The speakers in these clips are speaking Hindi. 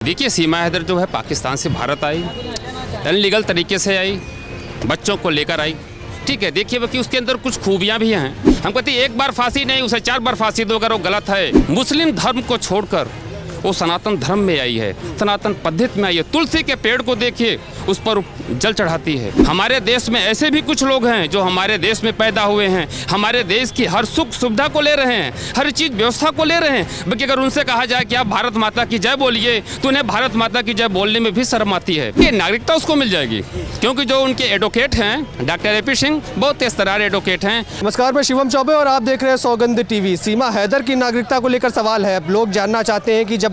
देखिए, सीमा हैदर जो है पाकिस्तान से भारत आई, अनलीगल तरीके से आई, बच्चों को लेकर आई। ठीक है, देखिए कि उसके अंदर कुछ खूबियां भी हैं। हम कहते हैं एक बार फांसी नहीं, उसे 4 बार फांसी दो अगर वो गलत है। मुस्लिम धर्म को छोड़कर वो सनातन धर्म में आई है, सनातन पद्धति में आई है। तुलसी के पेड़ को देखिए, उस पर जल चढ़ाती है। हमारे देश में ऐसे भी कुछ लोग हैं जो हमारे देश में पैदा हुए हैं, हमारे देश की हर सुख सुविधा को ले रहे हैं, हर चीज़ व्यवस्था को ले रहे हैं। बल्कि अगर उनसे कहा जाए कि आप भारत माता की जय बोलिए तो उन्हें भारत माता की जय बोलने में भी शर्म आती है। ये नागरिकता उसको मिल जाएगी, क्योंकि जो उनके एडवोकेट हैं डॉक्टर ए पी सिंह, बहुत तेज तर्रार एडवोकेट हैं। नमस्कार, मैं शिवम चौबे और आप देख रहे हैं सौगंध टीवी। सीमा हैदर की नागरिकता को लेकर सवाल है। लोग जानना चाहते हैं कि जब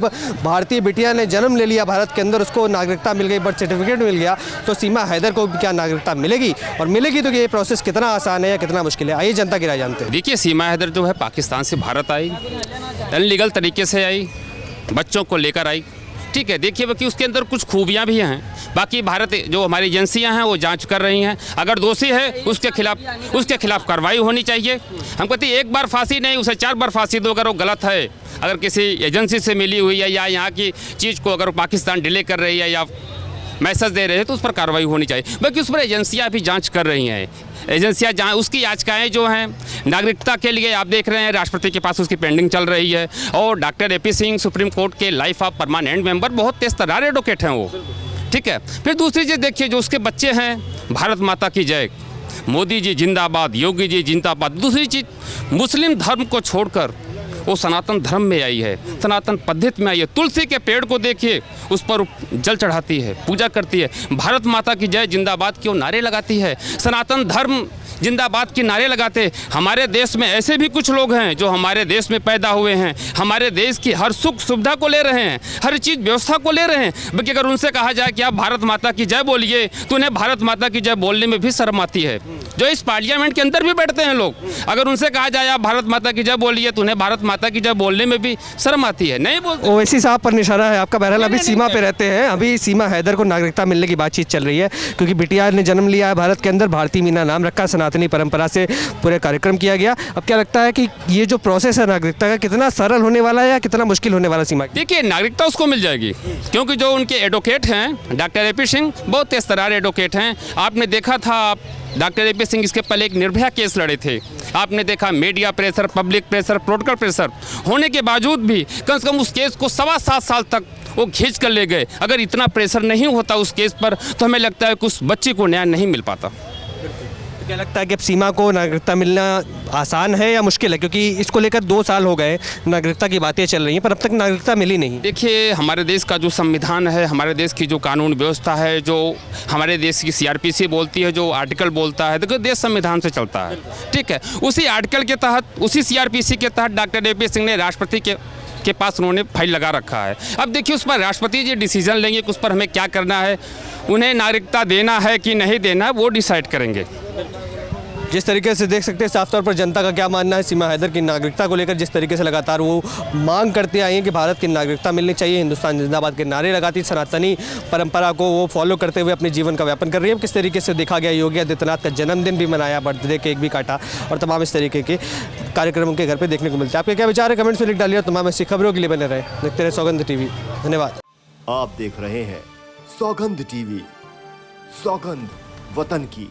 भारतीय बिटिया ने जन्म ले लिया भारत के अंदर, उसको नागरिकता मिल गई, बर्थ सर्टिफिकेट मिल गया, तो सीमा हैदर को क्या नागरिकता मिलेगी? और मिलेगी तो ये प्रोसेस कितना आसान है या कितना मुश्किल है? आइए जनता की राय जानते हैं। देखिए, सीमा हैदर जो है पाकिस्तान से भारत आई, अनलीगल तरीके से आई, बच्चों को लेकर आई। ठीक है, देखिए कि उसके अंदर कुछ खूबियां भी हैं। बाकी भारत जो हमारी एजेंसियां हैं वो जांच कर रही हैं। अगर दोषी है उसके खिलाफ कार्रवाई होनी चाहिए। हम कहते हैं एक बार फांसी नहीं, उसे 4 बार फांसी दो अगर वो गलत है। अगर किसी एजेंसी से मिली हुई है या यहाँ की चीज़ को अगर पाकिस्तान डिले कर रही है या मैसेज दे रहे हैं तो उस पर कार्रवाई होनी चाहिए। बाकी उस पर एजेंसियाँ भी जांच कर रही हैं। एजेंसियाँ जहाँ उसकी याचिकाएँ जो हैं नागरिकता के लिए आप देख रहे हैं राष्ट्रपति के पास उसकी पेंडिंग चल रही है। और doctor A P Singh supreme court के लाइफ ऑफ परमानेंट मेंबर, बहुत तेज तर्रार एडवोकेट हैं वो। ठीक है, फिर दूसरी चीज़ देखिए, जो उसके बच्चे हैं, भारत माता की जय, मोदी जी जिंदाबाद, योगी जी जिंदाबाद। दूसरी चीज़, मुस्लिम धर्म को छोड़कर वो सनातन धर्म में आई है, सनातन पद्धति में आई है। तुलसी के पेड़ को देखिए, उस पर जल चढ़ाती है, पूजा करती है। भारत माता की जय जिंदाबाद के वो नारे लगाती है, सनातन धर्म जिंदाबाद के नारे लगाते। हमारे देश में ऐसे भी कुछ लोग हैं जो हमारे देश में पैदा हुए हैं, हमारे देश की हर सुख सुविधा को ले रहे हैं, हर चीज़ व्यवस्था को ले रहे हैं। बल्कि अगर उनसे कहा जाए कि आप भारत माता की जय बोलिए तो उन्हें भारत माता की जय बोलने में भी शर्म आती है। जो इस पार्लियामेंट के अंदर भी बैठते हैं लोग, अगर उनसे कहा जाए आप भारत माता की जय बोलिए तो उन्हें भारत माता की जय बोलने में भी शर्म आती है, नहीं बोलते। ओवैसी साहब पर निशाना है आपका। बहरहाल अभी सीमा पे रहते हैं, अभी सीमा हैदर को नागरिकता मिलने की बातचीत चल रही है, क्योंकि बिटिया ने जन्म लिया है भारत के अंदर, भारती मीना नाम रखा, सनातनी परंपरा से पूरे कार्यक्रम किया गया। अब क्या लगता है कि ये जो प्रोसेस है नागरिकता का, कितना सरल होने वाला है या कितना मुश्किल होने वाला? सीमा देखिए, नागरिकता उसको मिल जाएगी, क्योंकि जो उनके एडवोकेट हैं डॉक्टर ए पी सिंह, बहुत तेज तर्रार एडवोकेट हैं। आपने देखा था, आप डॉक्टर ए पी सिंह इसके पहले एक निर्भया केस लड़े थे। आपने देखा media pressure, public pressure, protocol pressure होने के बावजूद भी कम से कम उस केस को 7.25 साल तक वो खींच कर ले गए। अगर इतना प्रेशर नहीं होता उस केस पर तो हमें लगता है कि उस बच्चे को न्याय नहीं मिल पाता। क्या लगता है कि अब सीमा को नागरिकता मिलना आसान है या मुश्किल है? क्योंकि इसको लेकर 2 साल हो गए, नागरिकता की बातें चल रही हैं, पर अब तक नागरिकता मिली नहीं। देखिए, हमारे देश का जो संविधान है, हमारे देश की जो कानून व्यवस्था है, जो हमारे देश की CRPC बोलती है, जो आर्टिकल बोलता है, देखो देश संविधान से चलता है। ठीक है, उसी आर्टिकल के तहत, उसी CRPC के तहत डॉक्टर ए पी सिंह ने राष्ट्रपति के पास उन्होंने फाइल लगा रखा है। अब देखिए, उस पर राष्ट्रपति जी डिसीजन लेंगे कि उस पर हमें क्या करना है, उन्हें नागरिकता देना है कि नहीं देना, वो डिसाइड करेंगे। जिस तरीके से देख सकते हैं साफ तौर पर जनता का क्या मानना है सीमा हैदर की नागरिकता को लेकर, जिस तरीके से लगातार वो मांग करते आए हैं कि भारत की नागरिकता मिलनी चाहिए, हिंदुस्तान जिंदाबाद के नारे लगाती, सनातनी परंपरा को वो फॉलो करते हुए अपने जीवन का व्यापन कर रही है। किस तरीके से देखा गया, योगी आदित्यनाथ का जन्मदिन भी मनाया, बर्थडे केक भी काटा और तमाम इस तरीके के कार्यक्रम उनके घर पर देखने को मिलता है। आपके क्या विचार है, कमेंट्स में लिख डालिए और तमाम ऐसी खबरों के लिए बने रहे। देखते रहे सौगंध टीवी। धन्यवाद। आप देख रहे हैं सौगंध टीवी, सौगंध वतन की।